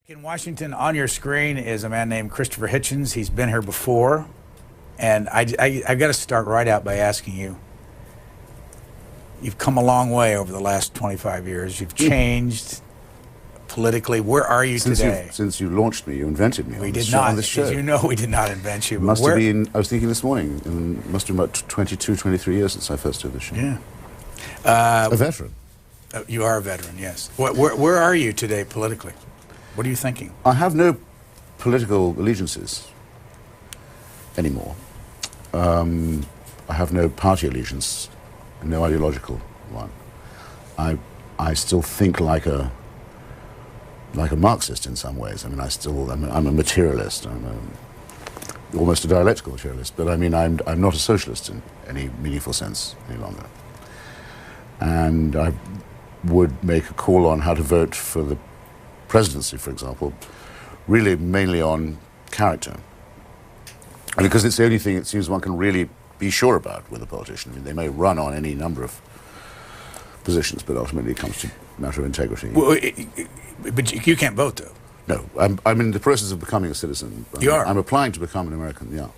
In Washington, on your screen is a man named Christopher Hitchens. He's been here before, and I've got to start right out by asking you, you've come a long way over the last 25 years. You've changed politically. Where are you today? Since you launched me, you invented me. We did not. On the show. As you know, we did not invent you. Must have been, I was thinking this morning, it must have been about 22, 23 years since I first did the show. Yeah. A veteran. You are a veteran, yes. Where are you today politically? What are you thinking? I have no political allegiances anymore. I have no party allegiance, no ideological one. I still think like a Marxist in some ways. I mean, I'm a materialist. I'm almost a dialectical materialist. But I mean, I'm not a socialist in any meaningful sense any longer. And I would make a call on how to vote for the presidency, for example, really mainly on character. And because it's the only thing it seems one can really be sure about with a politician. I mean, they may run on any number of positions, but ultimately it comes to a matter of integrity. Well, but you can't vote, though. No, I'm in the process of becoming a citizen. You are? I'm applying to become an American, yeah.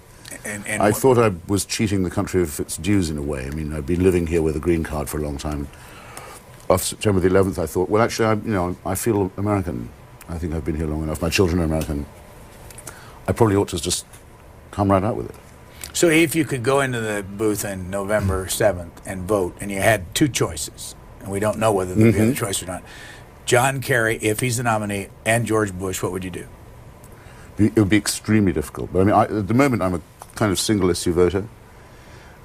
And I thought I was cheating the country of its dues in a way. I mean, I've been living here with a green card for a long time. After September the 11th, I thought, well, actually, I feel American. I think I've been here long enough. My children are American. I probably ought to just come right out with it. So if you could go into the booth on November 7th and vote, and you had two choices, and we don't know whether there'll be another choice or not, John Kerry, if he's the nominee, and George Bush, what would you do? It would be extremely difficult. But I mean, at the moment, I'm a kind of single-issue voter.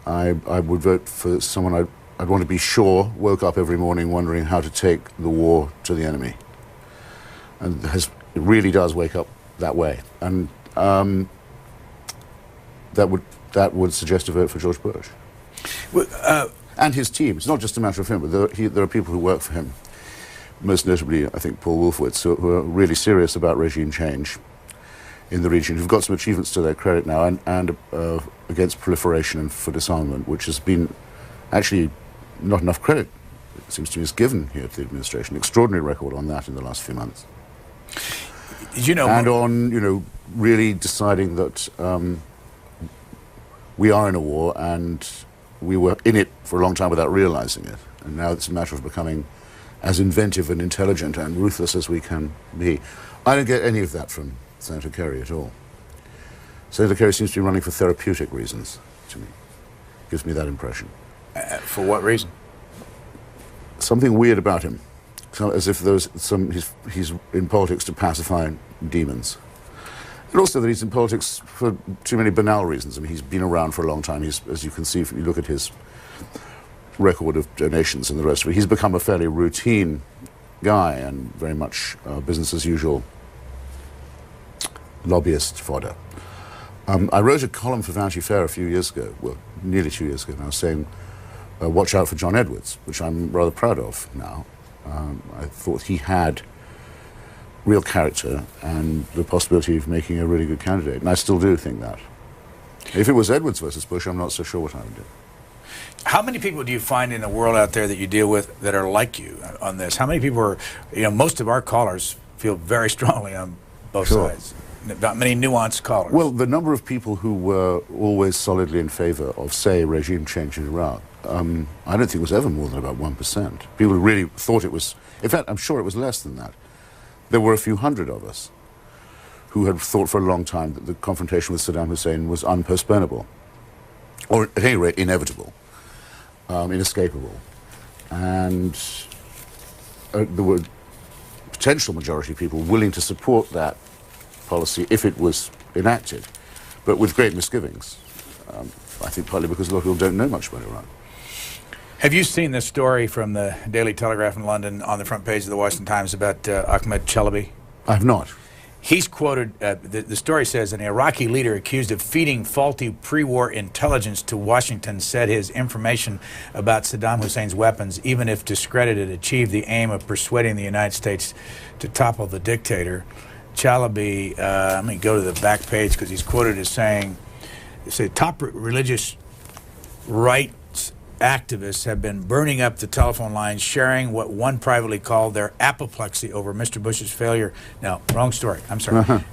I would vote for someone I'd want to be sure woke up every morning wondering how to take the war to the enemy. And it really does wake up that way. And that would suggest a vote for George Bush. Well, and his team. It's not just a matter of him, but there are people who work for him. Most notably, I think, Paul Wolfowitz, who are really serious about regime change in the region, who've got some achievements to their credit now, and against proliferation and for disarmament, which has been actually not enough credit, it seems to me, is given here to the administration. Extraordinary record on that in the last few months. You know, and on, really deciding that we are in a war and we were in it for a long time without realizing it. And now it's a matter of becoming as inventive and intelligent and ruthless as we can be. I don't get any of that from Senator Kerry at all. Senator Kerry seems to be running for therapeutic reasons to me. Gives me that impression. For what reason? Something weird about him. As if he's in politics to pacify demons. And also that he's in politics for too many banal reasons. I mean, he's been around for a long time. As you can see if you look at his record of donations and the rest of it, he's become a fairly routine guy and very much business as usual lobbyist fodder. I wrote a column for Vanity Fair a few years ago, well, nearly 2 years ago now, saying, watch out for John Edwards, which I'm rather proud of now. I thought he had real character and the possibility of making a really good candidate, and I still do think that. If it was Edwards versus Bush, I'm not so sure what I would do. How many people do you find in the world out there that you deal with that are like you on this? How many people are, most of our callers feel very strongly on both sides. Not many nuanced callers. Well, the number of people who were always solidly in favor of, say, regime change in Iraq, I don't think was ever more than about 1%. People who really thought it was, in fact, I'm sure it was less than that. There were a few hundred of us who had thought for a long time that the confrontation with Saddam Hussein was unpostponable, or at any rate, inevitable, inescapable. And there were potential majority of people willing to support that policy if it was enacted, but with great misgivings. I think partly because a lot of people don't know much about Iran. Have you seen this story from the Daily Telegraph in London on the front page of the Washington Times about Ahmed Chalabi? I have not. He's quoted, the story says, an Iraqi leader accused of feeding faulty pre-war intelligence to Washington said his information about Saddam Hussein's weapons, even if discredited, achieved the aim of persuading the United States to topple the dictator. Chalabi, let me go to the back page because he's quoted as saying, top religious rights activists have been burning up the telephone lines, sharing what one privately called their apoplexy over Mr. Bush's failure. No, wrong story. I'm sorry.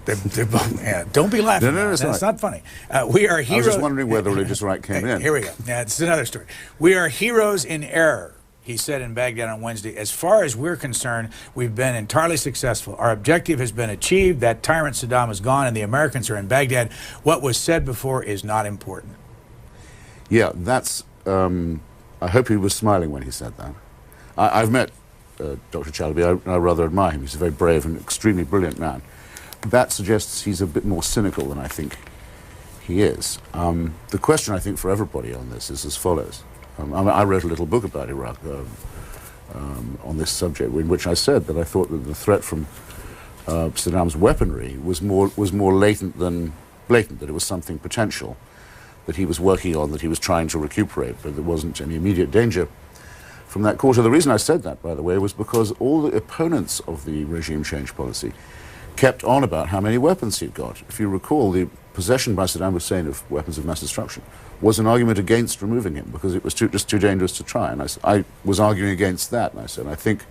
They're both, yeah, don't be laughing. No, That's not funny. We are heroes. I was just wondering where the religious right came in. Here we go. Yeah, it's another story. We are heroes in error, he said in Baghdad on Wednesday. As far as we're concerned, we've been entirely successful. Our objective has been achieved. That tyrant Saddam is gone and the Americans are in Baghdad. What was said before is not important. Yeah, that's... I hope he was smiling when he said that. I've met Dr. Chalabi. I rather admire him. He's a very brave and extremely brilliant man. That suggests he's a bit more cynical than I think he is. The question, I think, for everybody on this is as follows. I wrote a little book about Iraq on this subject, in which I said that I thought that the threat from Saddam's weaponry was more latent than blatant, that it was something potential that he was working on, that he was trying to recuperate, but there wasn't any immediate danger from that quarter. The reason I said that, by the way, was because all the opponents of the regime change policy kept on about how many weapons he'd got. If you recall, the possession by Saddam Hussein of weapons of mass destruction was an argument against removing him because it was just too dangerous to try. And I was arguing against that, and I said, I think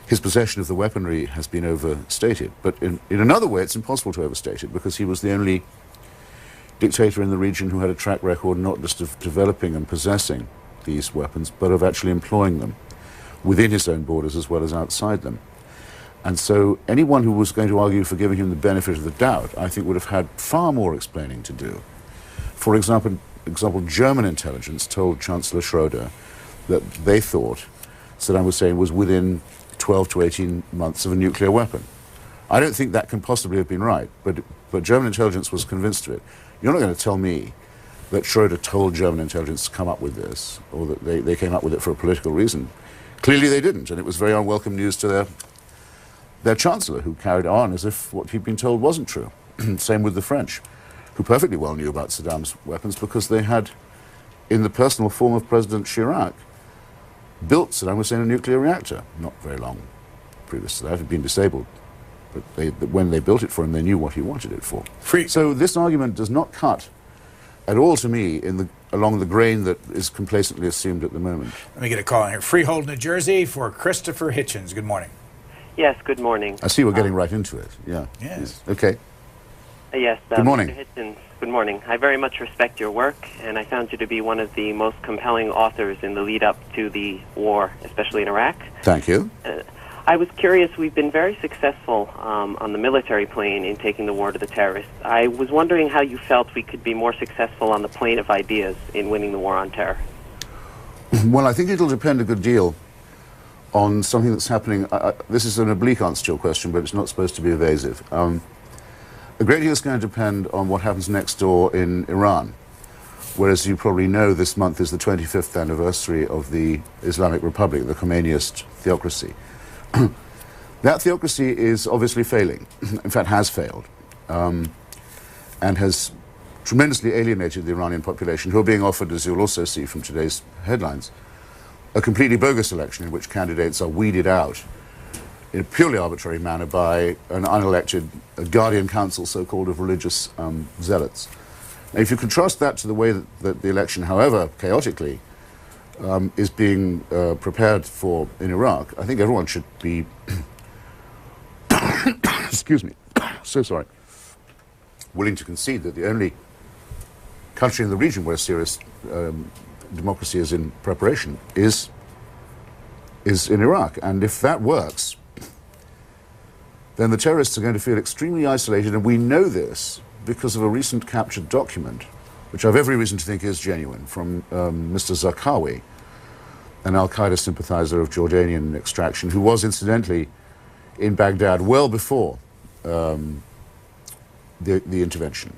his possession of the weaponry has been overstated. But in another way, it's impossible to overstate it because he was the only dictator in the region who had a track record not just of developing and possessing these weapons, but of actually employing them within his own borders as well as outside them. And so anyone who was going to argue for giving him the benefit of the doubt, I think, would have had far more explaining to do. For example, German intelligence told Chancellor Schroeder that they thought Saddam Hussein was within 12 to 18 months of a nuclear weapon. I don't think that can possibly have been right, but German intelligence was convinced of it. You're not going to tell me that Schroeder told German intelligence to come up with this, or that they came up with it for a political reason. Clearly they didn't, and it was very unwelcome news to their chancellor, who carried on as if what he'd been told wasn't true. Same with the French, who perfectly well knew about Saddam's weapons because they had, in the personal form of President Chirac, built Saddam Hussein a nuclear reactor. Not very long previous to that, it had been disabled. But when they built it for him, they knew what he wanted it for. So this argument does not cut at all, to me, along the grain that is complacently assumed at the moment. Let me get a call in here. Freehold, New Jersey, for Christopher Hitchens. Good morning. Yes, good morning. I see we're getting right into it. Yeah. Yes. Okay. Yes. Good morning. Mr. Hitchens, good morning. I very much respect your work, and I found you to be one of the most compelling authors in the lead-up to the war, especially in Iraq. Thank you. I was curious, we've been very successful on the military plane in taking the war to the terrorists. I was wondering how you felt we could be more successful on the plane of ideas in winning the war on terror. Well, I think it'll depend a good deal on something that's happening. This is an oblique answer to your question, but it's not supposed to be evasive. A great deal is going to depend on what happens next door in Iran, where, as you probably know, this month is the 25th anniversary of the Islamic Republic, the Khomeiniist theocracy. That theocracy is obviously failing, in fact has failed, and has tremendously alienated the Iranian population, who are being offered, as you'll also see from today's headlines, a completely bogus election in which candidates are weeded out in a purely arbitrary manner by an unelected guardian council, so-called, of religious zealots. Now, if you contrast that to the way that the election, however chaotically, is being prepared for in Iraq, I think everyone should be, excuse me, so sorry, willing to concede that the only country in the region where serious democracy is in preparation is in Iraq. And if that works, then the terrorists are going to feel extremely isolated, and we know this because of a recent captured document, which I have every reason to think is genuine, from Mr. Zarqawi, an al-Qaeda sympathizer of Jordanian extraction, who was incidentally in Baghdad well before the intervention,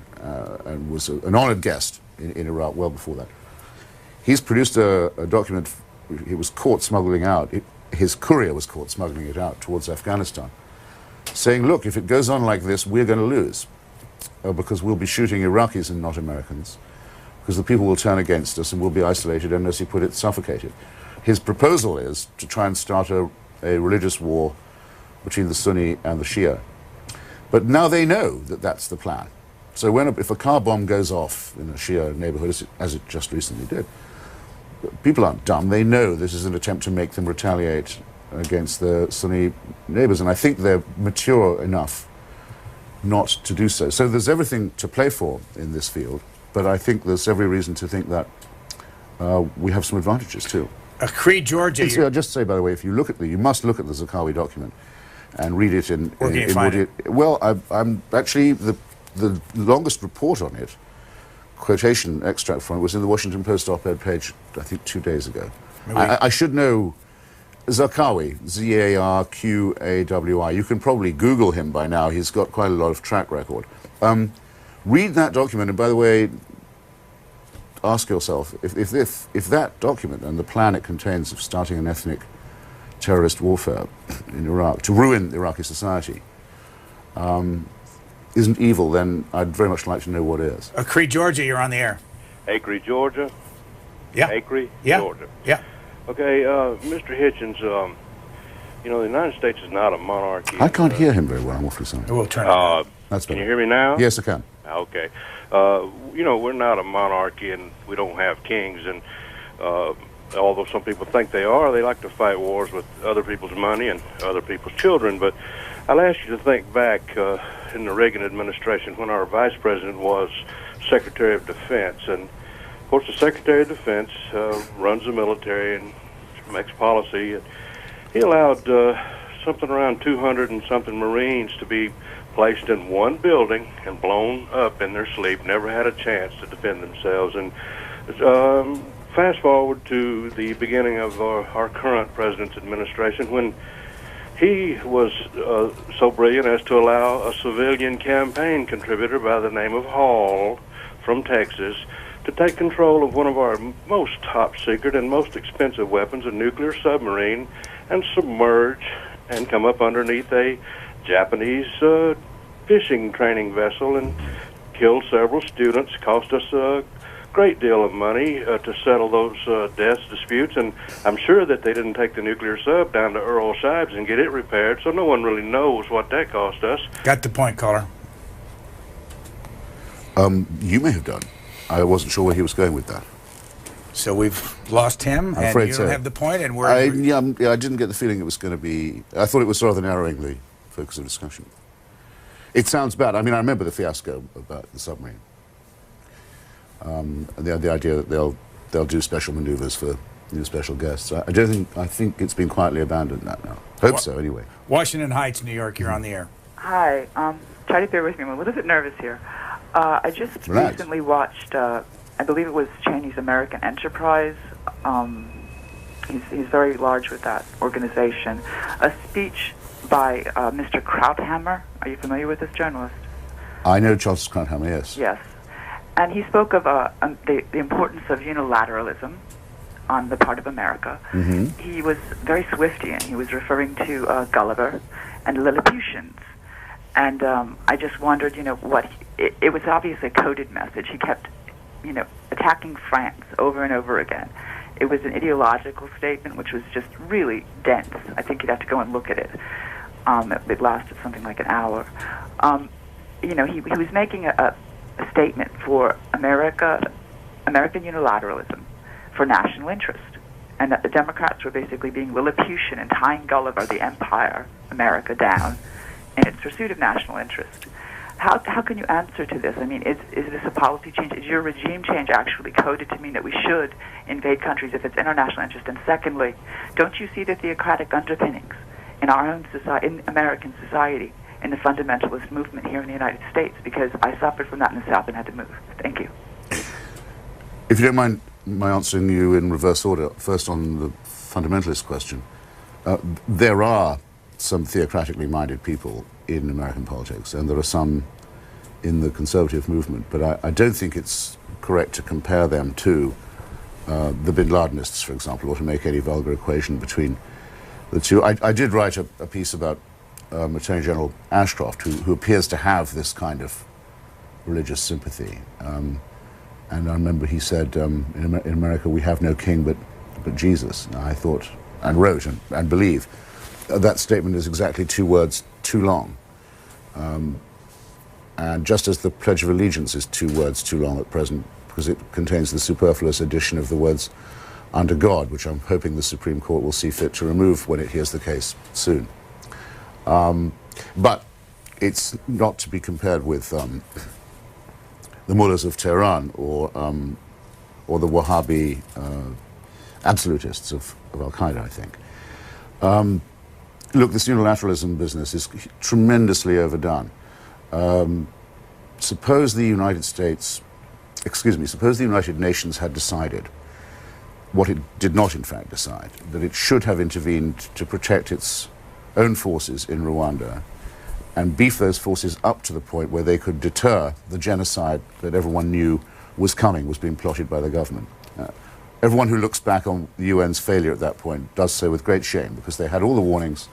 and was an honored guest in Iraq well before that. He's produced a document he was caught smuggling out. His courier was caught smuggling it out towards Afghanistan, saying, look, if it goes on like this, we're going to lose, because we'll be shooting Iraqis and not Americans, because the people will turn against us and we'll be isolated and, as he put it, suffocated. His proposal is to try and start a religious war between the Sunni and the Shia. But now they know that that's the plan, So if a car bomb goes off in a Shia neighborhood, as it just recently did, people aren't dumb. They know this is an attempt to make them retaliate against their Sunni neighbors, and I think they're mature enough not to do so. So there's everything to play for in this field, but I think there's every reason to think that we have some advantages too. Cree, Georgia. I'll just say, by the way, if you look at you must look at the Zarqawi document and read it in. Where can you find it? Well, I'm actually the longest report on it, quotation extract from it, was in the Washington Post op-ed page, I think 2 days ago. I should know Zarqawi, Z-A-R-Q-A-W-I. You can probably Google him by now. He's got quite a lot of track record. Read that document, and by the way, ask yourself, if that document and the plan it contains of starting an ethnic terrorist warfare in Iraq to ruin Iraqi society isn't evil, then I'd very much like to know what is. Cree, Georgia, you're on the air. Acre, Georgia. Yeah. Acre, Yeah. Georgia. Yeah. Okay, Mr. Hitchens, you know, the United States is not a monarchy. I can't hear him very well, I'm awfully sorry. We'll turn it on. That's Can better. you hear me now? Yes, I can. Okay. You know, we're not a monarchy, and we don't have kings, and although some people think they are, they like to fight wars with other people's money and other people's children. But I'll ask you to think back in the Reagan administration when our vice president was Secretary of Defense. And, of course, the Secretary of Defense runs the military and makes policy. And he allowed something around 200 and something Marines to be placed in one building and blown up in their sleep, never had a chance to defend themselves. And fast forward to the beginning of our current president's administration, when he was so brilliant as to allow a civilian campaign contributor by the name of Hall from Texas to take control of one of our most top secret and most expensive weapons, a nuclear submarine, and submerge and come up underneath a Japanese fishing training vessel and killed several students, cost us a great deal of money to settle those death disputes, and I'm sure that they didn't take the nuclear sub down to Earl Shives and get it repaired, so no one really knows what that cost us. Got the point, caller. You may have done. I wasn't sure where he was going with that. So we've lost him, I'm and afraid you so. don't have the point, and I didn't get the feeling it was going to be. I thought it was rather narrowing the focus of discussion. It sounds bad. I mean, I remember the fiasco about the submarine. The idea that they'll do special maneuvers for special guests. I think it's been quietly abandoned that now. Hope so, anyway. Washington Heights, New York, you're on the air. Hi. Try to bear with me. I'm a little bit nervous here. I just recently watched, I believe it was Cheney's American Enterprise. He's very large with that organization. A speech by Mr. Krauthammer. Are you familiar with this journalist? I know Charles Krauthammer, yes. Yes. And he spoke of the importance of unilateralism on the part of America. Mm-hmm. He was very Swiftian. He was referring to Gulliver and Lilliputians. And I just wondered, it was obviously a coded message. He kept, attacking France over and over again. It was an ideological statement which was just really dense. I think you'd have to go and look at it. It lasted something like an hour. He was making a statement for American unilateralism, for national interest, and that the Democrats were basically being Lilliputian and tying Gulliver, the empire, America, down in its pursuit of national interest. How can you answer to this? I mean, is this a policy change? Is your regime change actually coded to mean that we should invade countries if it's in our national interest? And secondly, don't you see the theocratic underpinnings in our own society, in American society, in the fundamentalist movement here in the United States? Because I suffered from that in the South and had to move. Thank you. If you don't mind my answering you in reverse order, first on the fundamentalist question, there are some theocratically minded people in American politics, and there are some in the conservative movement, but I don't think it's correct to compare them to the bin Ladenists, for example, or to make any vulgar equation between the two. I did write a piece about Attorney General Ashcroft, who appears to have this kind of religious sympathy. And I remember he said, in America we have no king but Jesus. And I thought, and wrote, and believe, that statement is exactly 2 words too long. And just as the Pledge of Allegiance is 2 words too long at present, because it contains the superfluous addition of the words under God, which I'm hoping the Supreme Court will see fit to remove when it hears the case soon. But it's not to be compared with the mullahs of Tehran or the Wahhabi absolutists of Al-Qaeda, I think. Look, this unilateralism business is tremendously overdone. Suppose the United Nations had decided what it did not in fact decide, that it should have intervened to protect its own forces in Rwanda and beef those forces up to the point where they could deter the genocide that everyone knew was coming, was being plotted by the government. Everyone who looks back on the UN's failure at that point does so with great shame, because they had all the warnings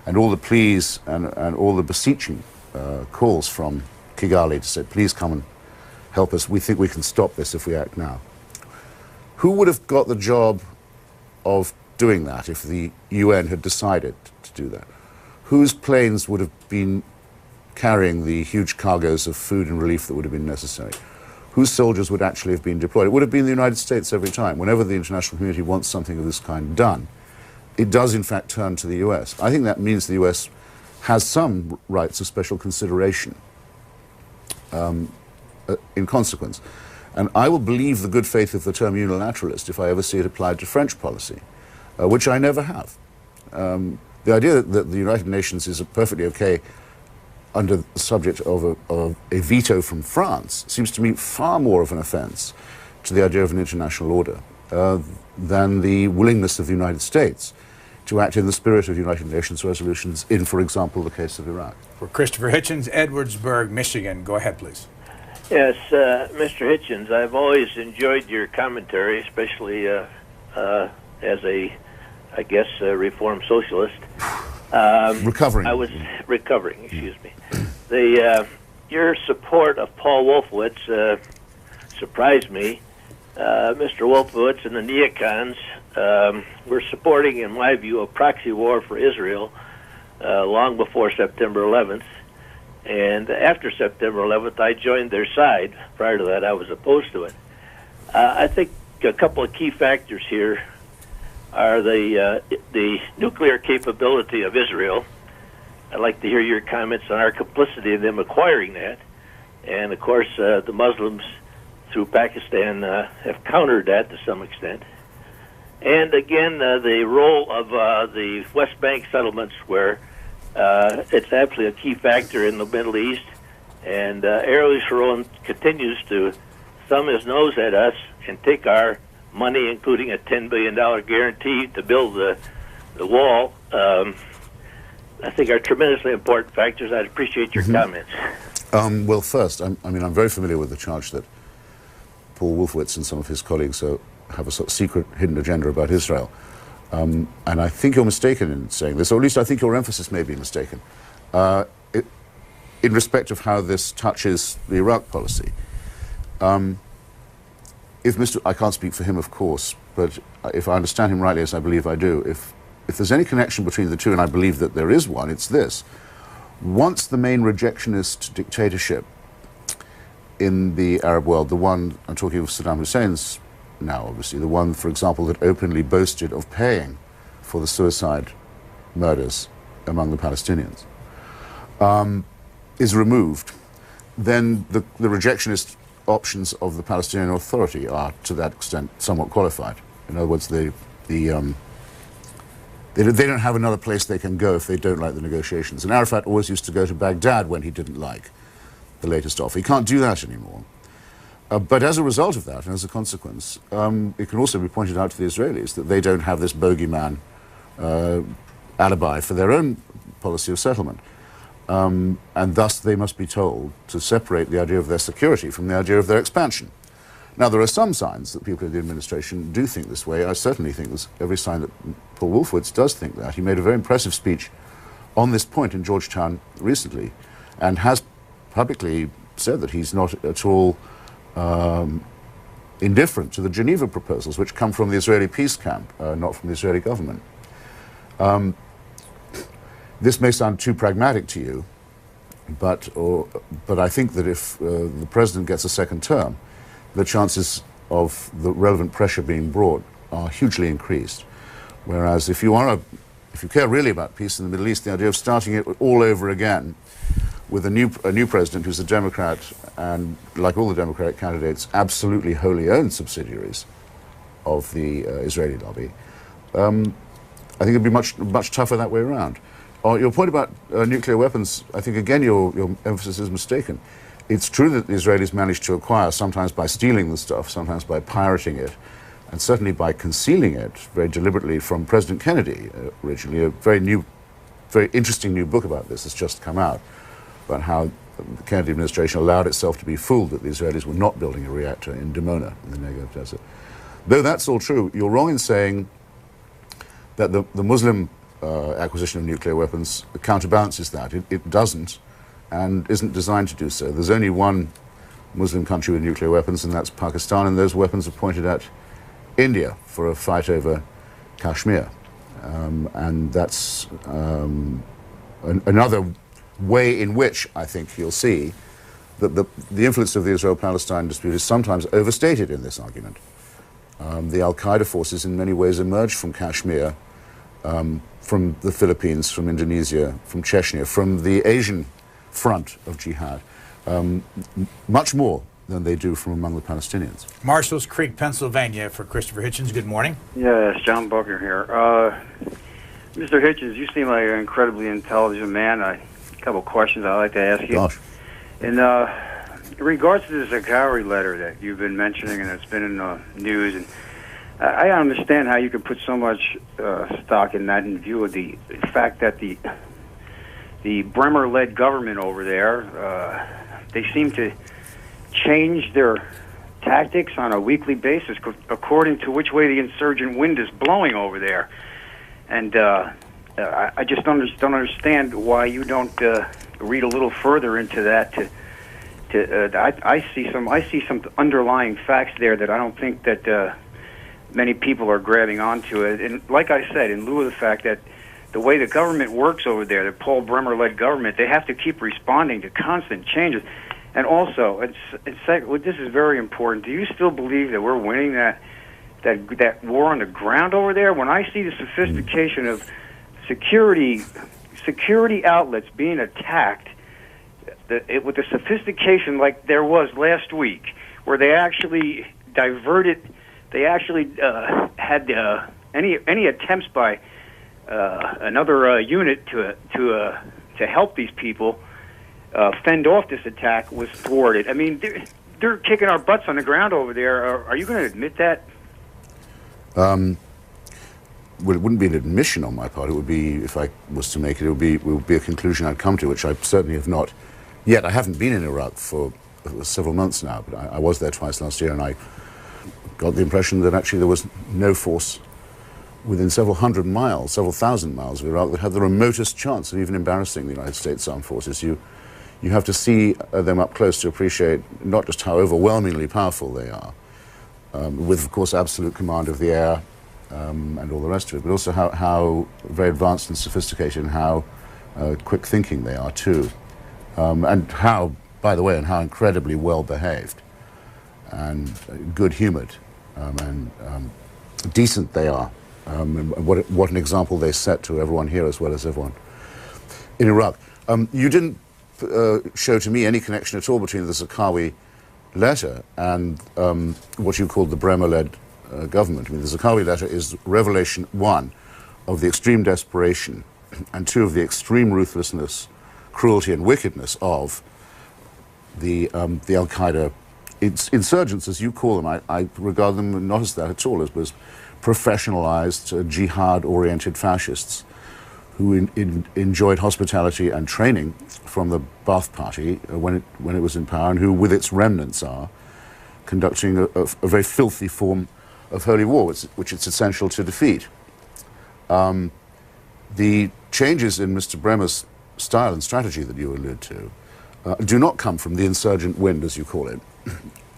and all the pleas and all the beseeching calls from Kigali to say, please come and help us. We think we can stop this if we act now. Who would have got the job of doing that if the UN had decided to do that? Whose planes would have been carrying the huge cargoes of food and relief that would have been necessary? Whose soldiers would actually have been deployed? It would have been the United States every time. Whenever the international community wants something of this kind done, it does in fact turn to the US. I think that means the US has some rights of special consideration in consequence. And I will believe the good faith of the term unilateralist if I ever see it applied to French policy, which I never have. The idea that the United Nations is perfectly okay under the subject of a veto from France seems to me far more of an offense to the idea of an international order than the willingness of the United States to act in the spirit of United Nations resolutions in, for example, the case of Iraq. For Christopher Hitchens, Edwardsburg, Michigan. Go ahead, please. Yes, Mr. Hitchens, I've always enjoyed your commentary, especially as a, I guess, reformed socialist. Recovering. I was recovering, excuse me. Your support of Paul Wolfowitz surprised me. Mr. Wolfowitz and the neocons were supporting, in my view, a proxy war for Israel long before September 11th. And after September 11th, I joined their side. Prior to that, I was opposed to it. I think a couple of key factors here are the nuclear capability of Israel. I'd like to hear your comments on our complicity in them acquiring that. And, of course, the Muslims through Pakistan have countered that to some extent. And, again, the role of the West Bank settlements, where it's absolutely a key factor in the Middle East. And Ariel Sharon continues to thumb his nose at us and take our money, including a $10 billion guarantee to build the wall. I think are tremendously important factors. I'd appreciate your comments. Well, first, I'm very familiar with the charge that Paul Wolfowitz and some of his colleagues have a sort of secret hidden agenda about Israel. And I think you're mistaken in saying this, or at least I think your emphasis may be mistaken, in respect of how this touches the Iraq policy. I can't speak for him, of course, but if I understand him rightly, as I believe I do, if there's any connection between the two, and I believe that there is one, it's this. Once the main rejectionist dictatorship in the Arab world, the one, I'm talking of Saddam Hussein's now, obviously, the one, for example, that openly boasted of paying for the suicide murders among the Palestinians, is removed, then the rejectionist options of the Palestinian Authority are, to that extent, somewhat qualified. In other words, they don't have another place they can go if they don't like the negotiations. And Arafat always used to go to Baghdad when he didn't like the latest offer. He can't do that anymore. But as a result of that, and as a consequence, it can also be pointed out to the Israelis that they don't have this bogeyman alibi for their own policy of settlement. And thus they must be told to separate the idea of their security from the idea of their expansion. Now, there are some signs that people in the administration do think this way. I certainly think there's every sign that Paul Wolfowitz does think that. He made a very impressive speech on this point in Georgetown recently and has publicly said that he's not at all indifferent to the Geneva proposals, which come from the Israeli peace camp, not from the Israeli government. This may sound too pragmatic to you, but I think that if the president gets a second term, the chances of the relevant pressure being brought are hugely increased. Whereas if you care really about peace in the Middle East, the idea of starting it all over again with a new president who's a Democrat and, like all the Democratic candidates, absolutely wholly owned subsidiaries of the Israeli lobby, I think it'd be much tougher that way around. Your point about nuclear weapons, I think again your emphasis is mistaken. It's true that the Israelis managed to acquire, sometimes by stealing the stuff, sometimes by pirating it, and certainly by concealing it very deliberately from President Kennedy originally. A very interesting new book about this has just come out, about how the Kennedy administration allowed itself to be fooled that the Israelis were not building a reactor in Dimona, in the Negev desert. Though that's all true, you're wrong in saying that the Muslim acquisition of nuclear weapons counterbalances that. It doesn't, and isn't designed to do so. There's only one Muslim country with nuclear weapons, and that's Pakistan, and those weapons are pointed at India for a fight over Kashmir. And that's another way in which I think you'll see that the influence of the Israel-Palestine dispute is sometimes overstated in this argument. The al-Qaeda forces in many ways emerged from Kashmir, from the Philippines, from Indonesia, from Chechnya, from the Asian front of jihad, much more than they do from among the Palestinians. Marshalls Creek, Pennsylvania, for Christopher Hitchens. Good morning. Yes, John Buckner here. Mr. Hitchens, you seem like an incredibly intelligent man. A couple of questions I'd like to ask you. Gosh. In regards to the Zakawi letter that you've been mentioning and it's been in the news, and I understand how you could put so much stock in that in view of the fact that the Bremer-led government over there, they seem to change their tactics on a weekly basis according to which way the insurgent wind is blowing over there. And I just don't understand why you don't read a little further into that. I see some underlying facts there that I don't think that many people are grabbing onto it. And like I said, in lieu of the fact that the way the government works over there, the Paul Bremer-led government, they have to keep responding to constant changes. And also, this is very important. Do you still believe that we're winning that war on the ground over there? When I see the sophistication of security outlets being attacked, with the sophistication like there was last week, where they actually diverted, they actually had any attempts by another unit to help these people fend off this attack was thwarted. I mean, they're kicking our butts on the ground over there. Are you going to admit that? Well, it wouldn't be an admission on my part. It would be, if I was to make it, it would be a conclusion I'd come to, which I certainly have not yet. I haven't been in Iraq for several months now, but I was there twice last year, and I got the impression that actually there was no force within several hundred miles, several thousand miles of Iraq that had the remotest chance of even embarrassing the United States Armed Forces. You have to see them up close to appreciate not just how overwhelmingly powerful they are, with, of course, absolute command of the air and all the rest of it, but also how very advanced and sophisticated and how quick thinking they are, too. And how, by the way, and how incredibly well behaved and good-humored and decent they are. And what an example they set to everyone here as well as everyone in Iraq. You didn't show to me any connection at all between the Zakawi letter and what you called the Bremer-led government. I mean, the Zakawi letter is revelation, one, of the extreme desperation, and two, of the extreme ruthlessness, cruelty, and wickedness of the al-Qaeda insurgents, as you call them. I regard them not as that at all, as professionalized, jihad-oriented fascists who enjoyed hospitality and training from the Ba'ath Party when it was in power, and who, with its remnants, are conducting a very filthy form of holy war, which it's essential to defeat. The changes in Mr. Bremer's style and strategy that you allude to do not come from the insurgent wind, as you call it.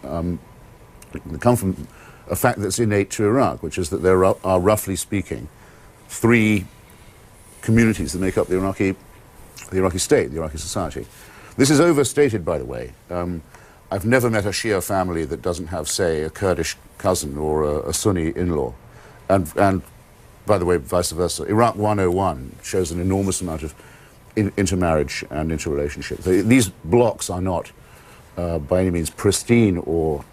They come from a fact that's innate to Iraq, which is that there are, roughly speaking, three communities that make up the Iraqi state, the Iraqi society. This is overstated, by the way. I've never met a Shia family that doesn't have, say, a Kurdish cousin or a Sunni in-law. And by the way, vice versa. Iraq 101 shows an enormous amount of intermarriage and interrelationship. These blocks are not by any means pristine or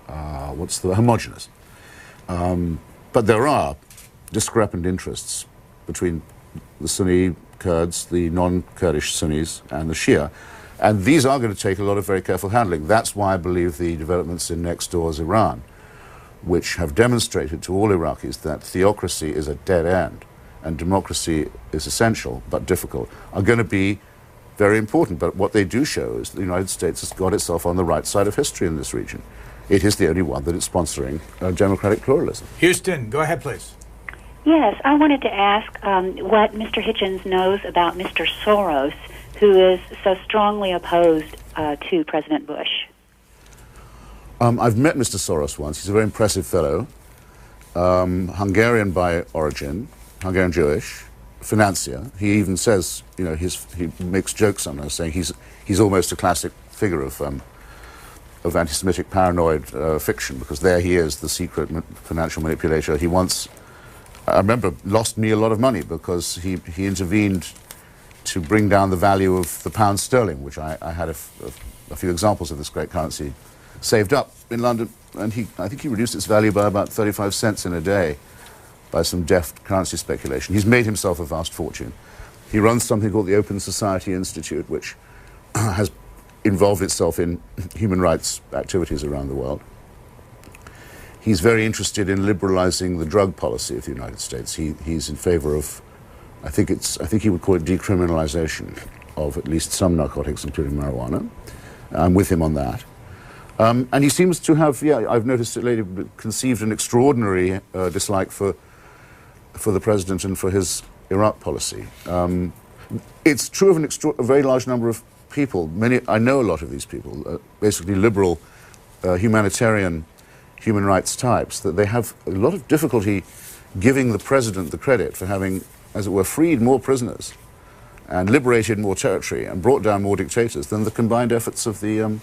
homogenous. But there are discrepant interests between the Sunni Kurds, the non-Kurdish Sunnis, and the Shia. And these are going to take a lot of very careful handling. That's why I believe the developments in next door's Iran, which have demonstrated to all Iraqis that theocracy is a dead end and democracy is essential but difficult, are going to be very important. But what they do show is that the United States has got itself on the right side of history in this region. It is the only one that is sponsoring democratic pluralism. Houston, go ahead, please. Yes, I wanted to ask what Mr. Hitchens knows about Mr. Soros, who is so strongly opposed to President Bush. I've met Mr. Soros once. He's a very impressive fellow, Hungarian by origin, Hungarian Jewish, financier. He even says, you know, he makes jokes sometimes saying he's almost a classic figure of anti-Semitic paranoid fiction, because there he is, the secret financial manipulator. He once, I remember, lost me a lot of money because he intervened to bring down the value of the pound sterling, which I had a few examples of this great currency saved up in London, and I think he reduced its value by about 35 cents in a day by some deft currency speculation. He's made himself a vast fortune. He runs something called the Open Society Institute, which has involved itself in human rights activities around the world. He's very interested in liberalizing the drug policy of the United States. He's in favor of, I think he would call it decriminalization of at least some narcotics, including marijuana. I'm with him on that. And he seems to have, I've noticed it lately, conceived an extraordinary dislike for the president and for his Iraq policy. It's true of a very large number of people. I know a lot of these people, basically liberal, humanitarian, human rights types, that they have a lot of difficulty giving the president the credit for having, as it were, freed more prisoners and liberated more territory and brought down more dictators than the combined efforts of the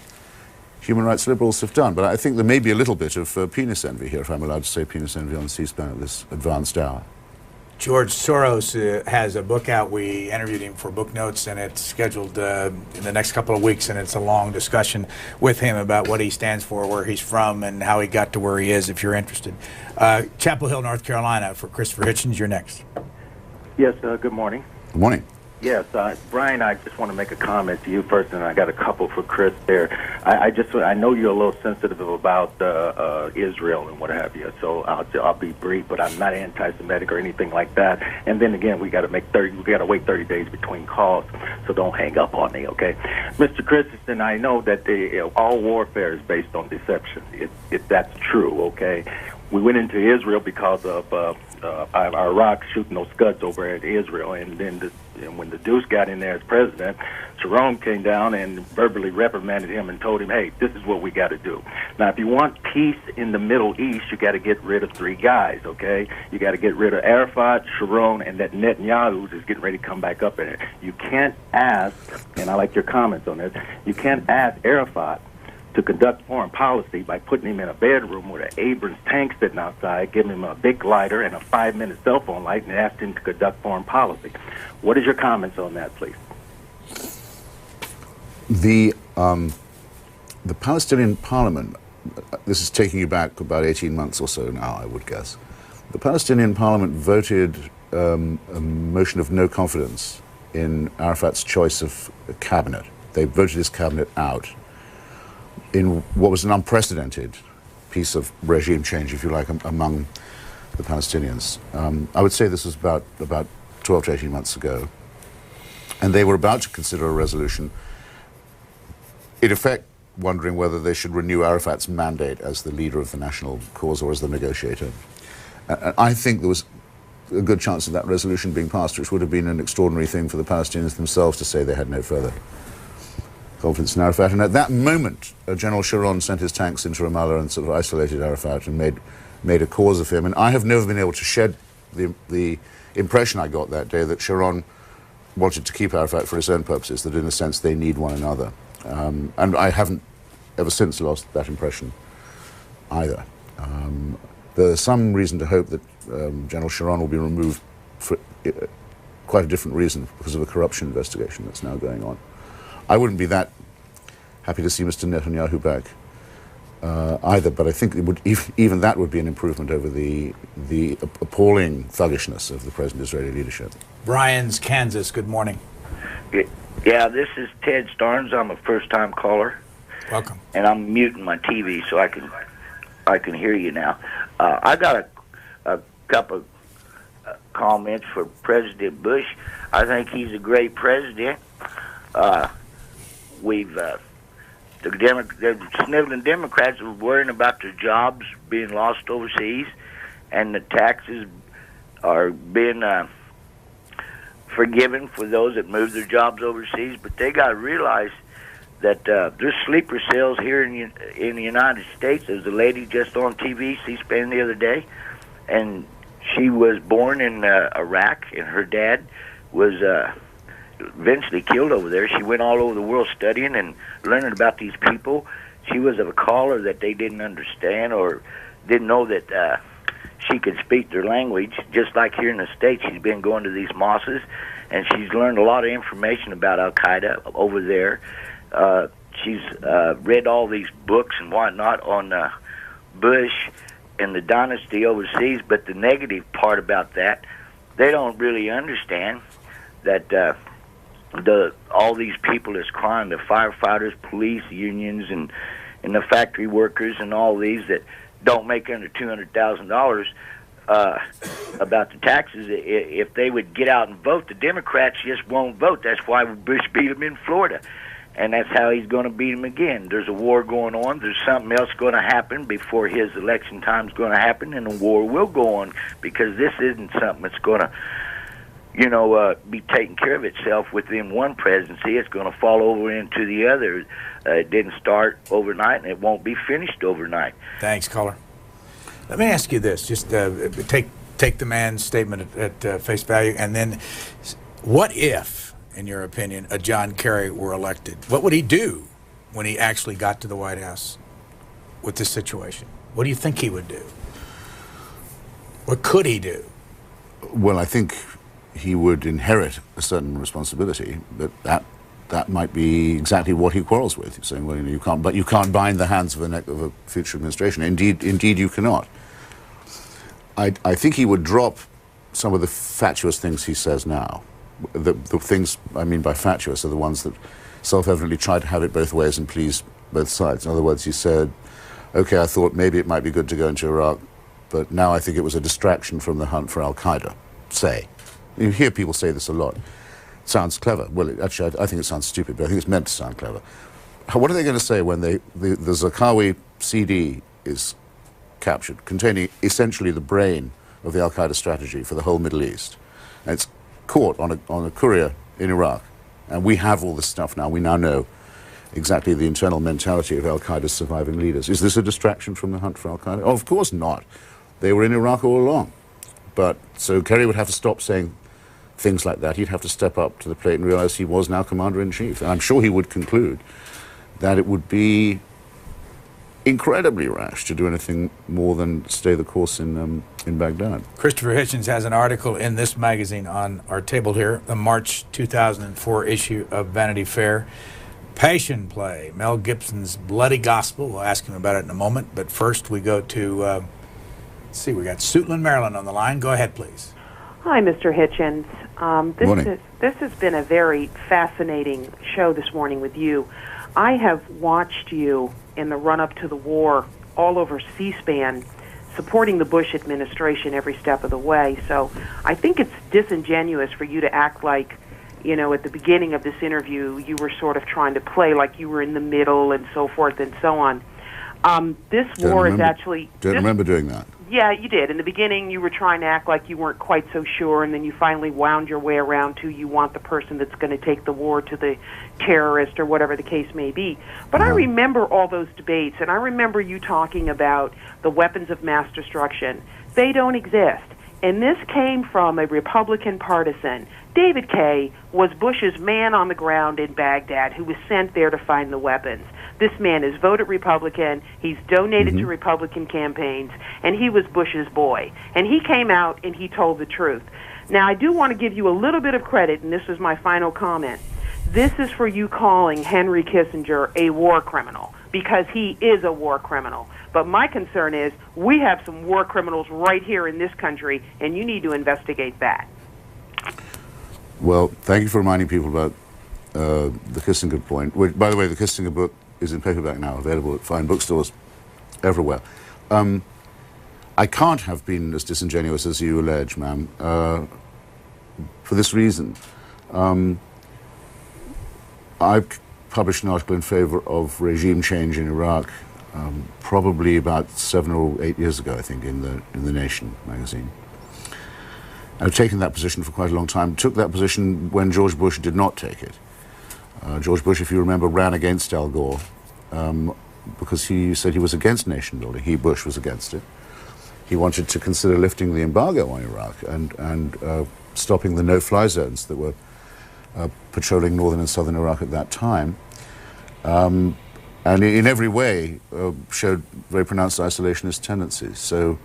human rights liberals have done. But I think there may be a little bit of penis envy here, if I'm allowed to say penis envy on C-SPAN at this advanced hour. George Soros has a book out. We interviewed him for book notes, and it's scheduled in the next couple of weeks, and it's a long discussion with him about what he stands for, where he's from, and how he got to where he is, if you're interested. Chapel Hill, North Carolina, for Christopher Hitchens, you're next. Yes, good morning. Good morning. Yes, Brian, I just want to make a comment to you first, and I got a couple for Chris there. I know you're a little sensitive about Israel and what have you, so I'll be brief, but I'm not anti-Semitic or anything like that. And then again, we got to wait 30 days between calls, so don't hang up on me, okay? Mr. Christensen, I know that all warfare is based on deception. If that's true, okay? We went into Israel because of Iraq shooting those Scuds over at Israel, and then when the Deuce got in there as president, Sharon came down and verbally reprimanded him and told him, hey, this is what we got to do. Now, if you want peace in the Middle East, you got to get rid of three guys, okay? You got to get rid of Arafat, Sharon, and that Netanyahu is getting ready to come back up in it. You can't ask, and I like your comments on this, you can't ask Arafat to conduct foreign policy by putting him in a bedroom with an Abrams tank sitting outside, giving him a big lighter and a 5-minute cell phone light, and ask him to conduct foreign policy. What is your comments on that, please? The Palestinian Parliament, this is taking you back about 18 months or so now, I would guess. The Palestinian Parliament voted a motion of no confidence in Arafat's choice of a cabinet. They voted his cabinet out in what was an unprecedented piece of regime change, if you like, among the Palestinians. I would say this was about 12 to 18 months ago. And they were about to consider a resolution, in effect wondering whether they should renew Arafat's mandate as the leader of the national cause or as the negotiator. I think there was a good chance of that resolution being passed, which would have been an extraordinary thing for the Palestinians themselves to say they had no further confidence in Arafat. And at that moment, General Sharon sent his tanks into Ramallah and sort of isolated Arafat and made a cause of him. And I have never been able to shed the impression I got that day that Sharon wanted to keep Arafat for his own purposes, that in a sense they need one another. And I haven't ever since lost that impression either. There's some reason to hope that General Sharon will be removed for quite a different reason, because of a corruption investigation that's now going on. I wouldn't be that happy to see Mr. Netanyahu back either, but I think it would, even that would be an improvement over the appalling thuggishness of the present Israeli leadership. Brian's Kansas, good morning. Yeah, this is Ted Starnes. I'm a first-time caller. Welcome. And I'm muting my TV so I can hear you now. I got a couple comments for President Bush. I think he's a great president. The sniveling Democrats are worrying about their jobs being lost overseas, and the taxes are being forgiven for those that move their jobs overseas. But they got to realize that there's sleeper cells here in the United States. There's a lady just on TV, C-SPAN, the other day, and she was born in Iraq, and her dad was eventually killed over there. She went all over the world studying and learning about these people. She was a caller that they didn't understand or didn't know that she could speak their language. Just like here in the States, she's been going to these mosques, and she's learned a lot of information about Al-Qaeda over there. She's read all these books and whatnot on Bush and the dynasty overseas, but the negative part about that, they don't really understand that all these people that's crying, the firefighters, police unions, and the factory workers, and all these that don't make under $200,000 about the taxes. If they would get out and vote, the Democrats just won't vote. That's why Bush beat them in Florida, and that's how he's going to beat them again. There's a war going on. There's something else going to happen before his election time's going to happen, and the war will go on, because this isn't something that's going to be taking care of itself within one presidency. It's going to fall over into the other. It didn't start overnight, and it won't be finished overnight. Thanks, caller. Let me ask you this. Just take the man's statement at face value, and then what if, in your opinion, a John Kerry were elected? What would he do when he actually got to the White House with this situation? What do you think he would do? What could he do? Well, I think he would inherit a certain responsibility, but that might be exactly what he quarrels with. He's saying, well, you can't bind the hands of the neck of a future administration. Indeed, you cannot. I think he would drop some of the fatuous things he says now. The things I mean by fatuous are the ones that self-evidently try to have it both ways and please both sides. In other words, he said, okay, I thought maybe it might be good to go into Iraq, but now I think it was a distraction from the hunt for Al-Qaeda, say. You hear people say this a lot. It sounds clever. Well, actually, I think it sounds stupid, but I think it's meant to sound clever. What are they going to say when the Zarqawi CD is captured, containing essentially the brain of the Al-Qaeda strategy for the whole Middle East? And it's caught on a courier in Iraq. And we have all this stuff now. We now know exactly the internal mentality of Al-Qaeda's surviving leaders. Is this a distraction from the hunt for Al-Qaeda? Oh, of course not. They were in Iraq all along. But so Kerry would have to stop saying things like that. He'd have to step up to the plate and realize he was now commander-in-chief. And I'm sure he would conclude that it would be incredibly rash to do anything more than stay the course in Baghdad. Christopher Hitchens has an article in this magazine on our table here, the March 2004 issue of Vanity Fair. Passion Play, Mel Gibson's Bloody Gospel. We'll ask him about it in a moment. But first we go to, let's see, we got Suitland, Maryland on the line. Go ahead, please. Hi, Mr. Hitchens. Morning. This has been a very fascinating show this morning with you. I have watched you in the run-up to the war all over C-SPAN, supporting the Bush administration every step of the way. So I think it's disingenuous for you to act like, at the beginning of this interview, you were sort of trying to play like you were in the middle and so forth and so on. This war is actually... Don't remember doing that. Yeah, you did. In the beginning, you were trying to act like you weren't quite so sure, and then you finally wound your way around to you want the person that's going to take the war to the terrorist or whatever the case may be. But I remember all those debates, and I remember you talking about the weapons of mass destruction. They don't exist. And this came from a Republican partisan. David Kay was Bush's man on the ground in Baghdad who was sent there to find the weapons. This man is voted Republican. He's donated to Republican campaigns, and he was Bush's boy. And he came out and he told the truth. Now, I do want to give you a little bit of credit, and this is my final comment. This is for you calling Henry Kissinger a war criminal, because he is a war criminal. But my concern is we have some war criminals right here in this country, and you need to investigate that. Well, thank you for reminding people about the Kissinger point. Which, by the way, the Kissinger book is in paperback now, available at fine bookstores everywhere. I can't have been as disingenuous as you allege, ma'am, for this reason. I published an article in favor of regime change in Iraq probably about 7 or 8 years ago, I think, in the Nation magazine. I've taken that position for quite a long time. Took that position when George Bush did not take it. George Bush, if you remember, ran against Al Gore because he said he was against nation building. He, Bush, was against it. He wanted to consider lifting the embargo on Iraq and stopping the no-fly zones that were patrolling northern and southern Iraq at that time. And in every way showed very pronounced isolationist tendencies. So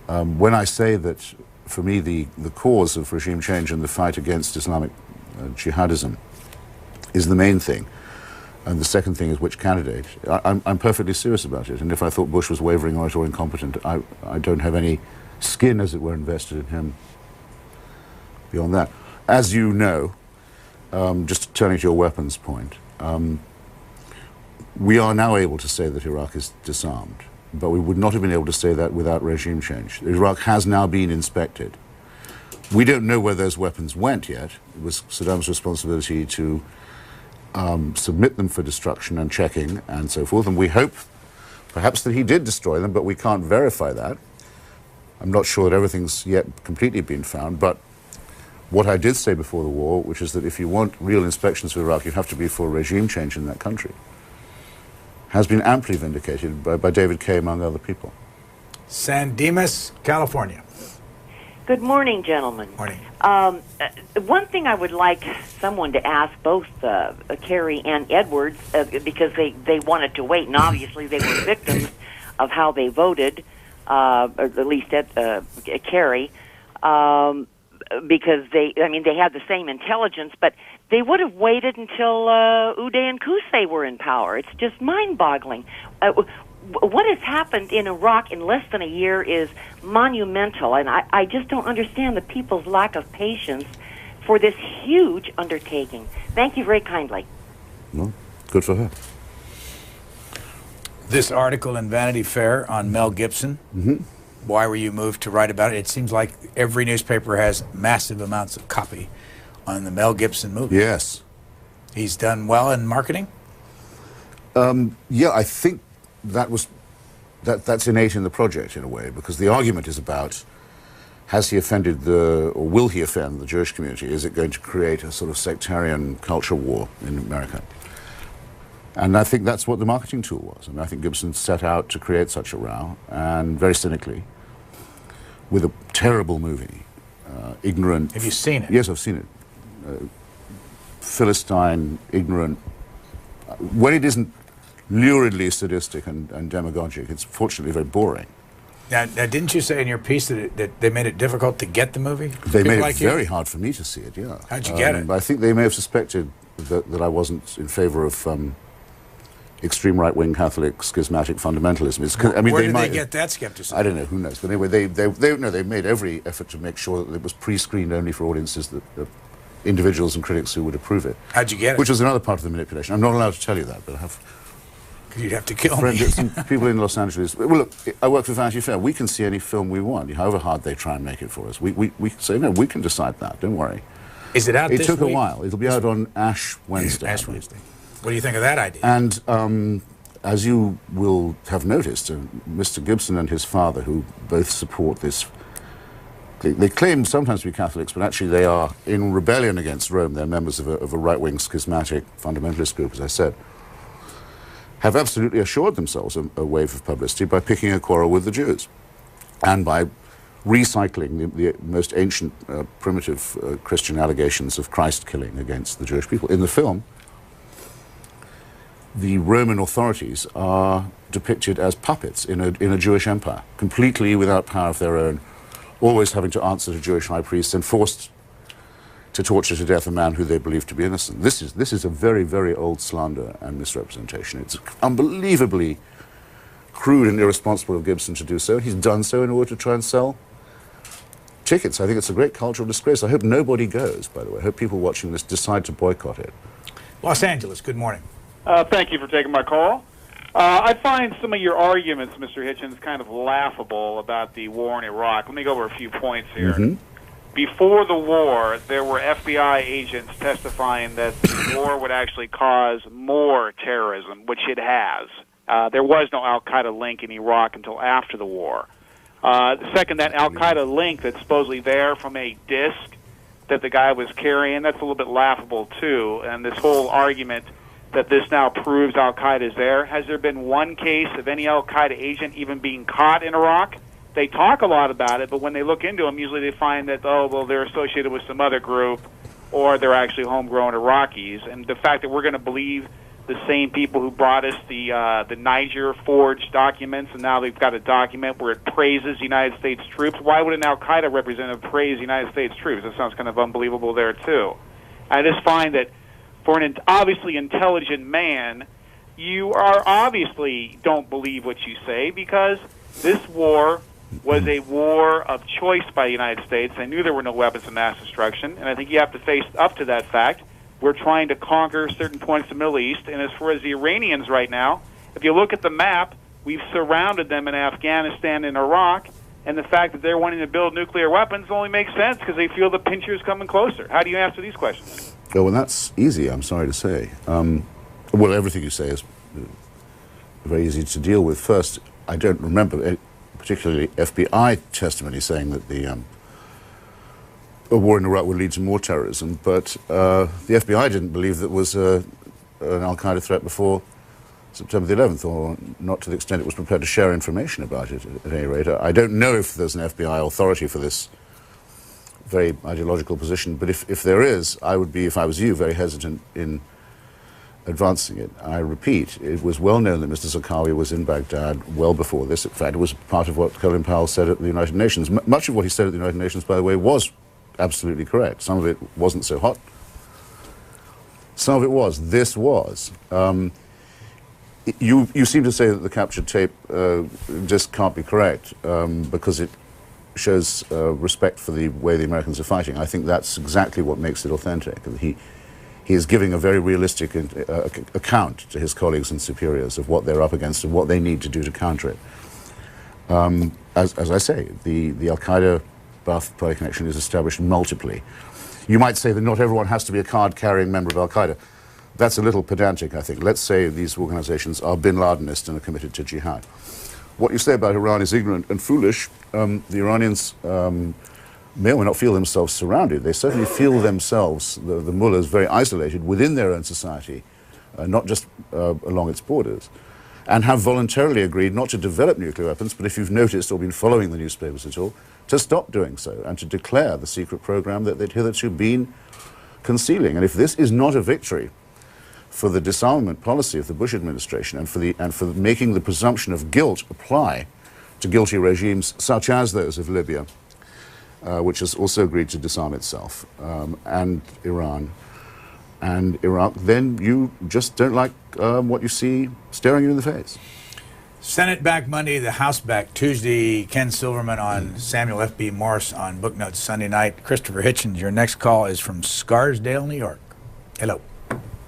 when I say that, for me, the cause of regime change and the fight against Islamic jihadism is the main thing, and the second thing is which candidate, I'm perfectly serious about it. And if I thought Bush was wavering on it or incompetent, I don't have any skin, as it were, invested in him beyond that. As you know, just turning to your weapons point, we are now able to say that Iraq is disarmed, but we would not have been able to say that without regime change. Iraq has now been inspected. We don't know where those weapons went yet. It was Saddam's responsibility to submit them for destruction and checking and so forth, and we hope perhaps that he did destroy them, but we can't verify that. I'm not sure that everything's yet completely been found, but what I did say before the war, which is that if you want real inspections of Iraq, you have to be for regime change in that country, has been amply vindicated by David Kay, among other people. San Dimas, California. Good morning, gentlemen. Morning. One thing I would like someone to ask both Kerry and Edwards, because they wanted to wait, and obviously they were victims of how they voted, or at least Kerry, because they had the same intelligence, but they would have waited until Uday and Qusay were in power. It's just mind-boggling. What has happened in Iraq in less than a year is monumental, and I just don't understand the people's lack of patience for this huge undertaking. Thank you very kindly. Well, good for her. This article in Vanity Fair on Mel Gibson. Why were you moved to write about it? It seems like every newspaper has massive amounts of copy on the Mel Gibson movie. Yes. He's done well in marketing? Yeah, I think that's innate in the project in a way, because the argument is about, has he offended or will he offend the Jewish community? Is it going to create a sort of sectarian culture war in America? And I think that's what the marketing tool was. I mean, I think Gibson set out to create such a row, and very cynically, with a terrible movie, ignorant. Have you seen it? Yes, I've seen it. Philistine, ignorant. When it isn't luridly sadistic and demagogic, it's fortunately very boring. Now, didn't you say in your piece that they made it difficult to get the movie? They made it very hard for me to see it, yeah. How'd you get it? I think they may have suspected that I wasn't in favor of extreme right-wing Catholic schismatic fundamentalism. Where did they get that skepticism? I don't know, who knows. But anyway, they made every effort to make sure that it was pre-screened only for audiences, that individuals and critics who would approve it. How'd you get it? Which was another part of the manipulation. I'm not allowed to tell you that, but I have... Because you'd have to kill me. Some people in Los Angeles... Well, look, I work for Vanity Fair. We can see any film we want, however hard they try and make it for us. We say, no, we can decide that, don't worry. Is it out this week? It took a while. It'll be out on Ash Wednesday. Ash Wednesday. What do you think of that idea? And as you will have noticed, Mr. Gibson and his father, who both support this, they claim sometimes to be Catholics, but actually they are in rebellion against Rome. They're members of a right-wing schismatic fundamentalist group, as I said, have absolutely assured themselves a wave of publicity by picking a quarrel with the Jews and by recycling the most ancient, primitive Christian allegations of Christ killing against the Jewish people. In the film, the Roman authorities are depicted as puppets in a Jewish empire, completely without power of their own, always having to answer to Jewish high priests and forced to torture to death a man who they believe to be innocent. This is a very, very old slander and misrepresentation. It's unbelievably crude and irresponsible of Gibson to do so. He's done so in order to try and sell tickets. I think it's a great cultural disgrace. I hope nobody goes, by the way. I hope people watching this decide to boycott it. Los Angeles, good morning. Thank you for taking my call. I find some of your arguments, Mr. Hitchens, kind of laughable about the war in Iraq. Let me go over a few points here. Mm-hmm. Before the war, there were FBI agents testifying that the war would actually cause more terrorism, which it has. There was no al-Qaeda link in Iraq until after the war. Second, that al-Qaeda link that's supposedly there from a disc that the guy was carrying, that's a little bit laughable, too. And this whole argument that this now proves al-Qaeda is there. Has there been one case of any al-Qaeda agent even being caught in Iraq? They talk a lot about it, but when they look into them, usually they find that, oh, well, they're associated with some other group, or they're actually homegrown Iraqis. And the fact that we're going to believe the same people who brought us the Niger forged documents, and now they've got a document where it praises United States troops. Why would an al-Qaeda representative praise United States troops? That sounds kind of unbelievable there, too. I just find that for an obviously intelligent man, you are obviously don't believe what you say, because this war was a war of choice by the United States. They knew there were no weapons of mass destruction, and I think you have to face up to that fact. We're trying to conquer certain points of the Middle East, and as far as the Iranians right now, if you look at the map, we've surrounded them in Afghanistan and Iraq, and the fact that they're wanting to build nuclear weapons only makes sense because they feel the pincher is coming closer. How do you answer these questions? Oh, well, that's easy, I'm sorry to say. Well, everything you say is very easy to deal with. First, I don't remember particularly FBI testimony saying that a war in Iraq would lead to more terrorism, but the FBI didn't believe that was an al-Qaeda threat before September the 11th, or not to the extent it was prepared to share information about it, at any rate. I don't know if there's an FBI authority for this very ideological position, but if there is, I would be, if I was you, very hesitant in advancing it. I repeat, it was well known that Mr. Zarqawi was in Baghdad well before this. In fact, it was part of what Colin Powell said at the United Nations. Much of what he said at the United Nations, by the way, was absolutely correct. Some of it wasn't so hot. Some of it was. This was. You seem to say that the captured tape just can't be correct because it shows respect for the way the Americans are fighting. I think that's exactly what makes it authentic. He is giving a very realistic account to his colleagues and superiors of what they're up against and what they need to do to counter it. As I say, the Al-Qaeda Ba'ath connection is established multiply. You might say that not everyone has to be a card-carrying member of Al-Qaeda. That's a little pedantic, I think. Let's say these organizations are bin Ladenist and are committed to jihad. What you say about Iran is ignorant and foolish. The Iranians may or may not feel themselves surrounded. They certainly feel themselves, the mullahs, very isolated within their own society, not just along its borders, and have voluntarily agreed not to develop nuclear weapons, but if you've noticed or been following the newspapers at all, to stop doing so and to declare the secret program that they'd hitherto been concealing. And if this is not a victory for the disarmament policy of the Bush administration and for making the presumption of guilt apply to guilty regimes such as those of Libya, which has also agreed to disarm itself, and Iran and Iraq, then you just don't like what you see staring you in the face. Senate back Monday, the House back Tuesday. Ken Silverman on Samuel F.B. Morse on Booknotes Sunday night. Christopher Hitchens, your next call is from Scarsdale, New York. Hello.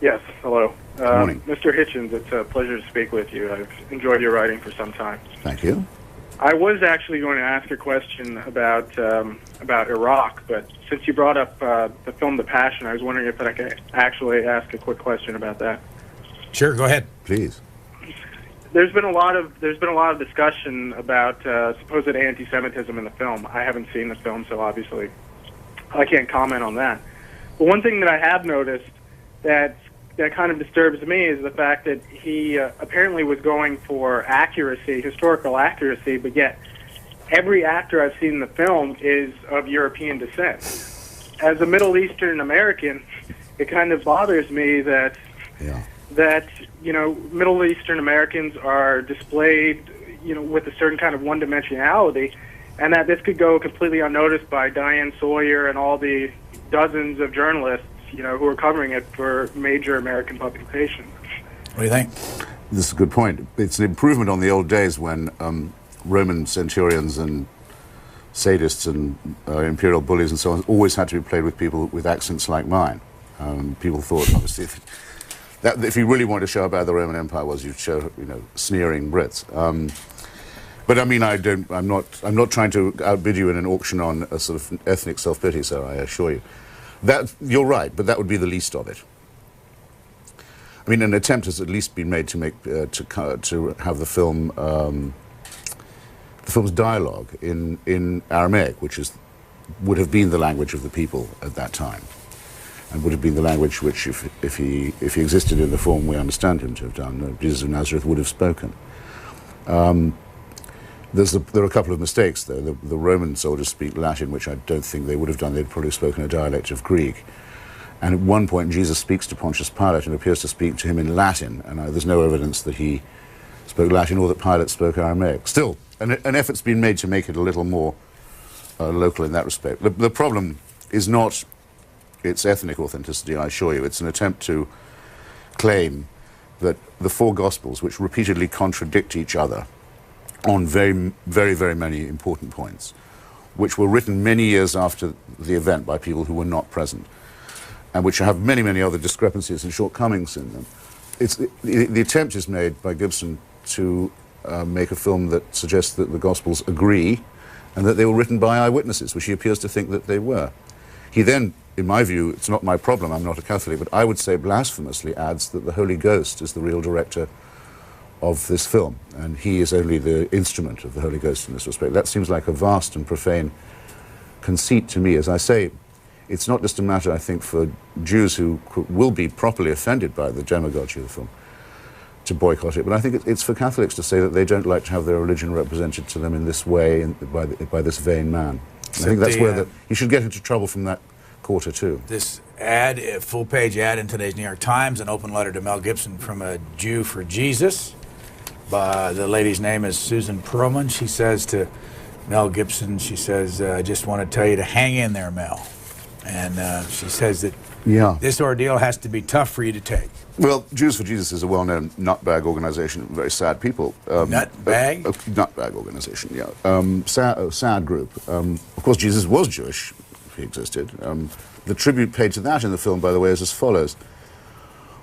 Yes, hello. Good morning. Mr. Hitchens, it's a pleasure to speak with you. I've enjoyed your writing for some time. Thank you. I was actually going to ask a question about Iraq, but since you brought up the film The Passion, I was wondering if I could actually ask a quick question about that. Sure, go ahead. Please. There's been a lot of discussion about supposed anti-Semitism in the film. I haven't seen the film, so obviously I can't comment on that. But one thing that I have noticed that kind of disturbs me is the fact that he apparently was going for accuracy, historical accuracy, but yet every actor I've seen in the film is of European descent. As a Middle Eastern American, it kind of bothers me that Middle Eastern Americans are displayed, with a certain kind of one-dimensionality, and that this could go completely unnoticed by Diane Sawyer and all the dozens of journalists, who are covering it for major American publications. What do you think? This is a good point. It's an improvement on the old days when Roman centurions and sadists and imperial bullies and so on always had to be played with people with accents like mine. People thought, obviously, if you really wanted to show how bad the Roman Empire was, you'd show, sneering Brits. But I mean, I'm not trying to outbid you in an auction on a sort of ethnic self-pity, sir, I assure you. You're right, but that would be the least of it. I mean, an attempt has at least been made to make to have the film the film's dialogue in Aramaic, which would have been the language of the people at that time, and would have been the language which, if he existed in the form we understand him to have done, Jesus of Nazareth would have spoken. There are a couple of mistakes, though. The Roman soldiers speak Latin, which I don't think they would have done. They'd probably spoken a dialect of Greek. And at one point, Jesus speaks to Pontius Pilate and appears to speak to him in Latin, and there's no evidence that he spoke Latin or that Pilate spoke Aramaic. Still, an effort's been made to make it a little more local in that respect. The problem is not its ethnic authenticity, I assure you. It's an attempt to claim that the four Gospels, which repeatedly contradict each other on very, very, very many important points, which were written many years after the event by people who were not present, and which have many, many other discrepancies and shortcomings in them. The attempt is made by Gibson to make a film that suggests that the Gospels agree and that they were written by eyewitnesses, which he appears to think that they were. He then, in my view, it's not my problem, I'm not a Catholic, but I would say blasphemously adds that the Holy Ghost is the real director of this film, and he is only the instrument of the Holy Ghost in this respect. That seems like a vast and profane conceit to me. As I say, it's not just a matter, I think, for Jews who will be properly offended by the demagogy of the film to boycott it, but I think it's for Catholics to say that they don't like to have their religion represented to them in this way by this vain man. I think that's where he should get into trouble from that quarter too. This ad, a full-page ad in today's New York Times, an open letter to Mel Gibson from a Jew for Jesus. The lady's name is Susan Perlman. She says to Mel Gibson, she says, I just want to tell you to hang in there, Mel. And she says that this ordeal has to be tough for you to take. Well, Jews for Jesus is a well-known nutbag organization, very sad people. Nutbag? Nutbag organization, yeah. Sad group. Of course, Jesus was Jewish, if he existed. The tribute paid to that in the film, by the way, is as follows.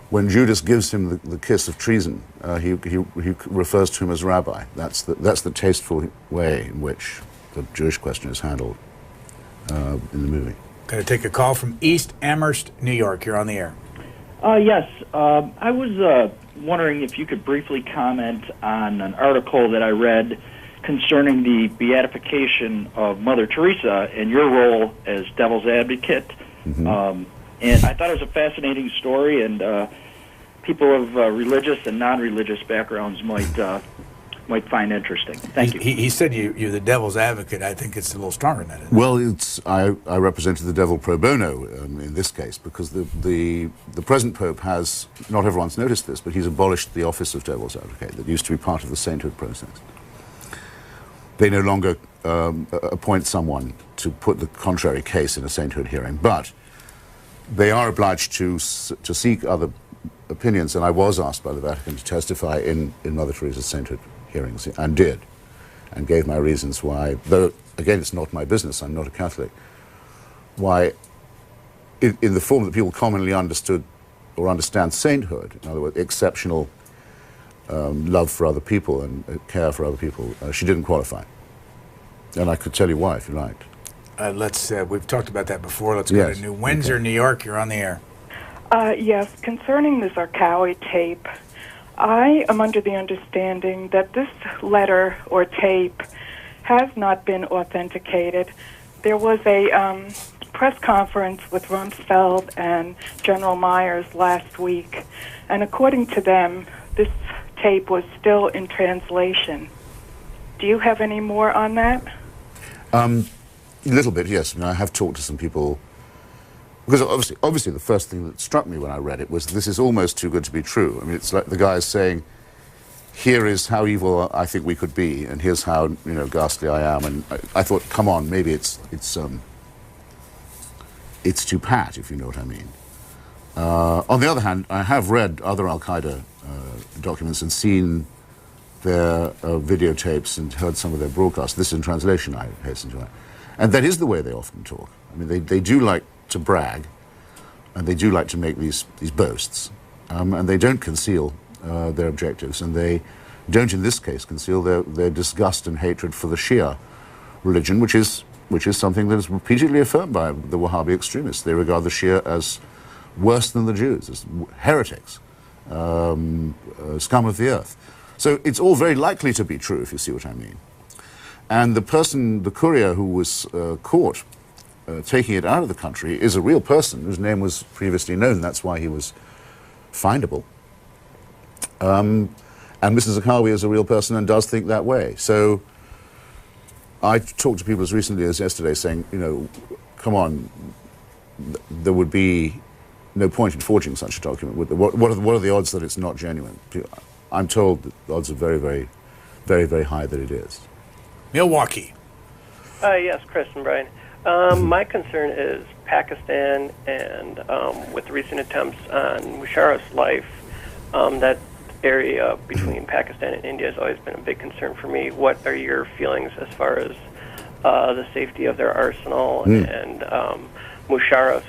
When Judas gives him the kiss of treason, he refers to him as rabbi. That's the tasteful way in which the Jewish question is handled in the movie. Going to take a call from East Amherst, New York. You're on the air. Yes. I was wondering if you could briefly comment on an article that I read concerning the beatification of Mother Teresa and your role as devil's advocate. Mm-hmm. And I thought it was a fascinating story, and people of religious and non-religious backgrounds might find interesting. Thank you. He said you're the devil's advocate. I think it's a little stronger than that, isn't it? Well, I represented the devil pro bono in this case, because the present Pope has, not everyone's noticed this, but he's abolished the office of devil's advocate that used to be part of the sainthood process. They no longer appoint someone to put the contrary case in a sainthood hearing, but they are obliged to seek other opinions, and I was asked by the Vatican to testify in Mother Teresa's sainthood hearings, and did, and gave my reasons why, though, again, it's not my business, I'm not a Catholic, why, in the form that people commonly understood or understand sainthood, in other words, exceptional love for other people and care for other people, she didn't qualify. And I could tell you why, if you liked. We've talked about that before. Let's go to New Windsor, New York. You're on the air. Yes, concerning the Zarqawi tape, I am under the understanding that this letter or tape has not been authenticated. There was a press conference with Rumsfeld and General Myers last week, and according to them, this tape was still in translation. Do you have any more on that? A little bit, yes. I mean, I have talked to some people, because obviously the first thing that struck me when I read it was this is almost too good to be true. I mean, it's like the guy is saying, here is how evil I think we could be, and here's how, you know, ghastly I am. And I thought, come on, maybe it's too pat, if you know what I mean. On the other hand, I have read other Al-Qaeda documents and seen their videotapes and heard some of their broadcasts. This is in translation, I hasten to add. And that is the way they often talk. I mean, they do like to brag, and they do like to make these boasts, and they don't conceal their objectives, and they don't, in this case, conceal their disgust and hatred for the Shia religion, which is something that is repeatedly affirmed by the Wahhabi extremists. They regard the Shia as worse than the Jews, as heretics, scum of the earth. So it's all very likely to be true, if you see what I mean. And the person, the courier who was caught taking it out of the country is a real person whose name was previously known. That's why he was findable. And Mr. Zakawi is a real person and does think that way. So I talked to people as recently as yesterday saying, you know, come on, there would be no point in forging such a document. What are the odds that it's not genuine? I'm told that the odds are very, very, very, very high that it is. Milwaukee. Yes, Chris and Brian. My concern is Pakistan, and with the recent attempts on Musharraf's life, that area between Pakistan and India has always been a big concern for me. What are your feelings as far as the safety of their arsenal and Musharraf's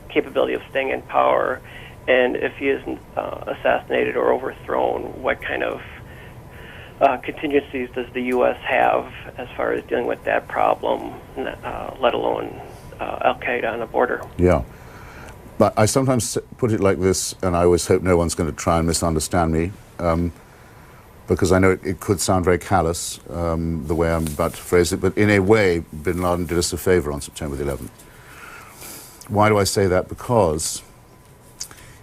capability of staying in power? And if he is assassinated or overthrown, what kind of contingencies does the U.S. have as far as dealing with that problem, let alone Al-Qaeda on the border? Yeah. But I sometimes put it like this, and I always hope no one's going to try and misunderstand me, because I know it could sound very callous, the way I'm about to phrase it, but in a way, bin Laden did us a favor on September the 11th. Why do I say that? Because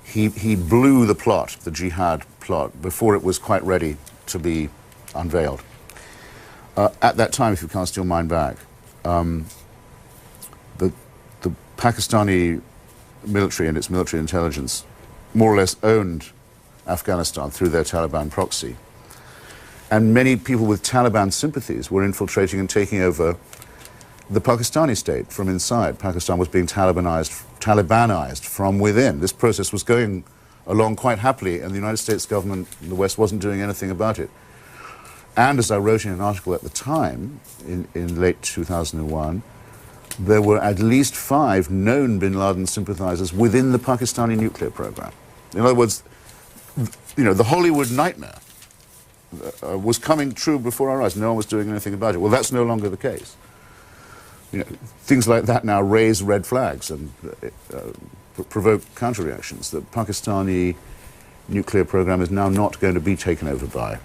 he blew the plot, the jihad plot, before it was quite ready to be unveiled. At that time, if you cast your mind back, the Pakistani military and its military intelligence more or less owned Afghanistan through their Taliban proxy. And many people with Taliban sympathies were infiltrating and taking over the Pakistani state from inside. Pakistan was being Talibanized from within. This process was going along quite happily, and the United States government in the West wasn't doing anything about it. And as I wrote in an article at the time, in late 2001, there were at least 5 known bin Laden sympathizers within the Pakistani nuclear program. In other words, you know, the Hollywood nightmare was coming true before our eyes. No one was doing anything about it. Well, that's no longer the case. You know, things like that now raise red flags and provoke counter-reactions. The Pakistani nuclear program is now not going to be taken over by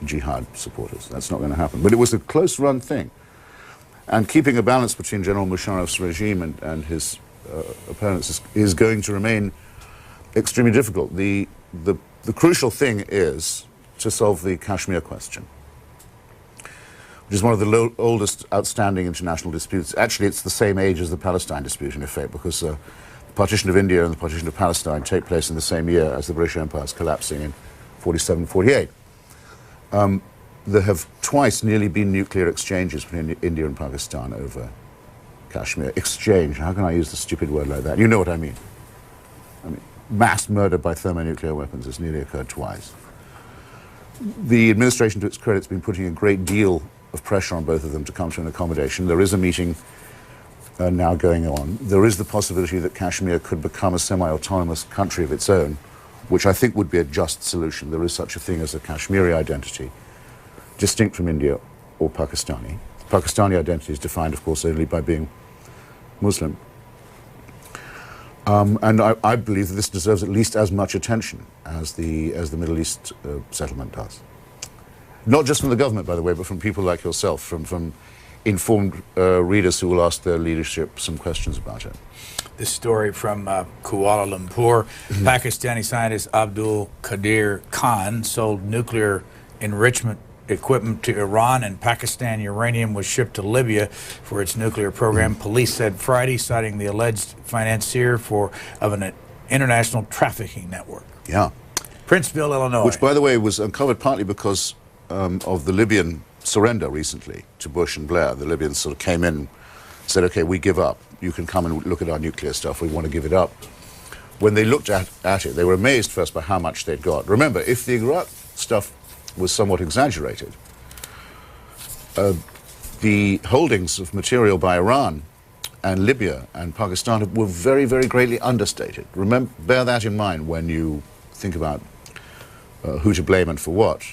jihad supporters. That's not going to happen. But it was a close-run thing. And keeping a balance between General Musharraf's regime and his opponents is going to remain extremely difficult. The crucial thing is to solve the Kashmir question, which is one of the oldest outstanding international disputes. Actually, it's the same age as the Palestine dispute, in effect, because the partition of India and the partition of Palestine take place in the same year as the British Empire is collapsing in 47, 48. There have twice nearly been nuclear exchanges between India and Pakistan over Kashmir. Exchange, how can I use the stupid word like that? You know what I mean. Mass murder by thermonuclear weapons has nearly occurred twice. The administration, to its credit, has been putting a great deal of pressure on both of them to come to an accommodation. There is a meeting now going on. There is the possibility that Kashmir could become a semi-autonomous country of its own, which I think would be a just solution. There is such a thing as a Kashmiri identity, distinct from India or Pakistani. Pakistani identity is defined, of course, only by being Muslim. And I believe that this deserves at least as much attention as the Middle East settlement does. Not just from the government, by the way, but from people like yourself, from informed readers who will ask their leadership some questions about it. This story from Kuala Lumpur. Pakistani scientist Abdul Qadir Khan sold nuclear enrichment equipment to Iran, and Pakistan uranium was shipped to Libya for its nuclear program. Police said Friday, citing the alleged financier of an international trafficking network. Yeah. Princeville, Illinois. Which, by the way, was uncovered partly because of the Libyan surrender recently to Bush and Blair. The Libyans sort of came in, said, okay, we give up. You can come and look at our nuclear stuff. We want to give it up. When they looked at it, they were amazed first by how much they'd got. Remember, if the Iraq stuff was somewhat exaggerated, the holdings of material by Iran and Libya and Pakistan were very, very greatly understated. Bear that in mind when you think about who to blame and for what.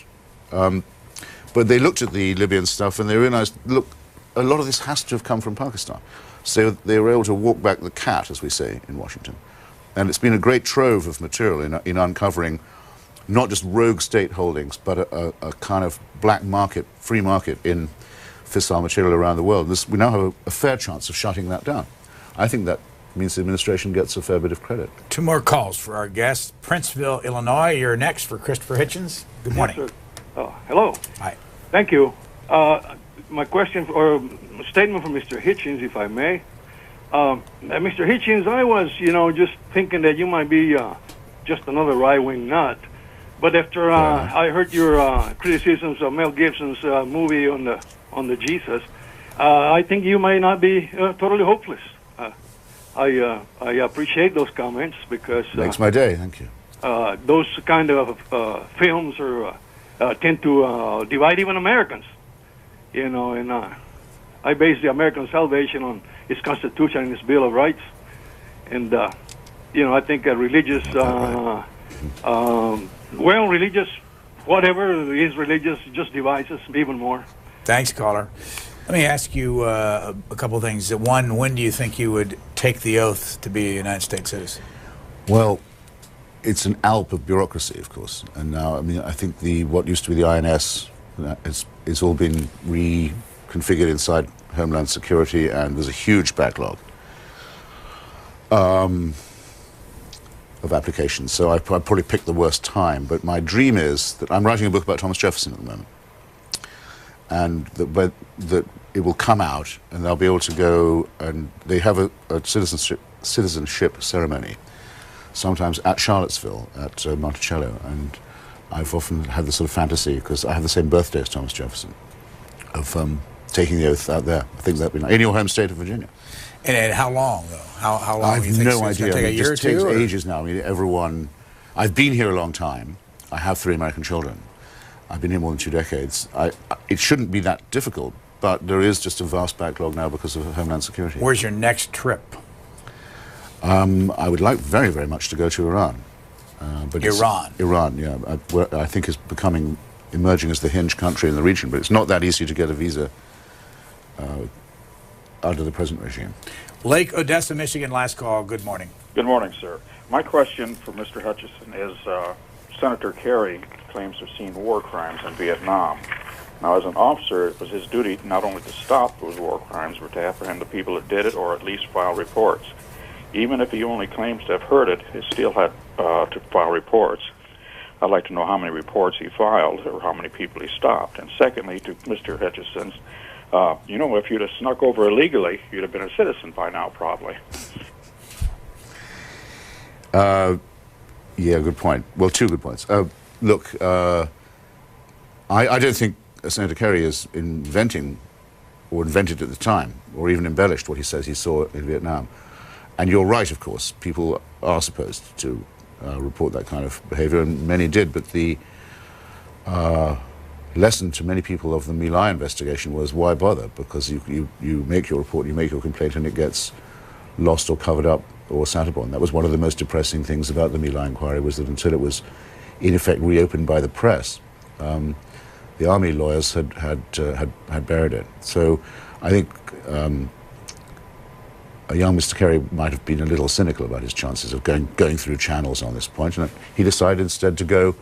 But they looked at the Libyan stuff and they realized, look, a lot of this has to have come from Pakistan. So they were able to walk back the cat, as we say in Washington. And it's been a great trove of material in uncovering not just rogue state holdings, but a kind of black market, free market in fissile material around the world. We now have a fair chance of shutting that down. I think that means the administration gets a fair bit of credit. 2 more calls for our guests. Princeville, Illinois, you're next for Christopher Hitchens. Good morning. Yes, hello. Hi. Thank you. My question or statement for Mr. Hitchens, if I may. Mr. Hitchens, I was, just thinking that you might be just another right-wing nut. But after I heard your criticisms of Mel Gibson's movie on the Jesus, I think you may not be totally hopeless. I appreciate those comments because makes my day. Thank you. Those kind of films tend to divide even Americans. And I base the American salvation on its Constitution and its Bill of Rights. And, I think religious, religious, whatever is religious, just divides us even more. Thanks, caller. Let me ask you a couple of things. One, when do you think you would take the oath to be a United States citizen? Well, it's an Alp of bureaucracy, of course. And now, I think what used to be the INS, it's all been reconfigured inside Homeland Security, and there's a huge backlog of applications. So I'd probably pick the worst time. But my dream is that I'm writing a book about Thomas Jefferson at the moment, and that it will come out, and they'll be able to go, and they have a citizenship ceremony, sometimes at Charlottesville, at Monticello, and I've often had this sort of fantasy, because I have the same birthday as Thomas Jefferson, of taking the oath out there. I think that'd be nice. In your home state of Virginia. And how long, though? How long I do you have think no it's idea. going to take? A year or two? It takes ages now. I've been here a long time. I have 3 American children. I've been here more than 2 decades. It shouldn't be that difficult, but there is just a vast backlog now because of Homeland Security. Where's your next trip? I would like very, very much to go to Iran. But Iran, yeah. I think is emerging as the hinge country in the region, but it's not that easy to get a visa under the present regime. Lake Odessa, Michigan, last call. Good morning. Good morning, sir. My question for Mr. Hutchison is, Senator Kerry claims to have seen war crimes in Vietnam. Now, as an officer, it was his duty not only to stop those war crimes, but to apprehend the people that did it, or at least file reports. Even if he only claims to have heard it, he still had to file reports. I'd like to know how many reports he filed or how many people he stopped. And secondly, to Mr. Hitchens, if you'd have snuck over illegally, you'd have been a citizen by now, probably. Yeah, good point. Well, 2 good points. Look, I don't think Senator Kerry is invented at the time, or even embellished what he says he saw in Vietnam. And you're right, of course. People are supposed to report that kind of behavior, and many did. But the lesson to many people of the My Lai investigation was, why bother? Because you make your report, you make your complaint, and it gets lost or covered up or sat upon. That was one of the most depressing things about the My Lai inquiry, was that until it was, in effect, reopened by the press, the army lawyers had buried it. So I think a young Mr. Kerry might have been a little cynical about his chances of going through channels on this point, and he decided instead to go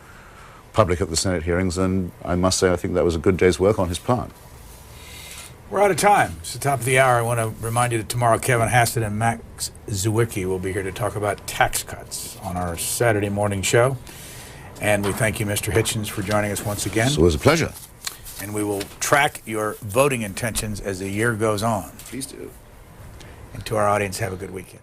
public at the Senate hearings, and I must say I think that was a good day's work on his part. We're out of time. It's the top of the hour. I want to remind you that tomorrow Kevin Hassett and Max Zwicky will be here to talk about tax cuts on our Saturday morning show. And we thank you, Mr. Hitchens, for joining us once again. So it was a pleasure. And we will track your voting intentions as the year goes on. Please do. And to our audience, have a good weekend.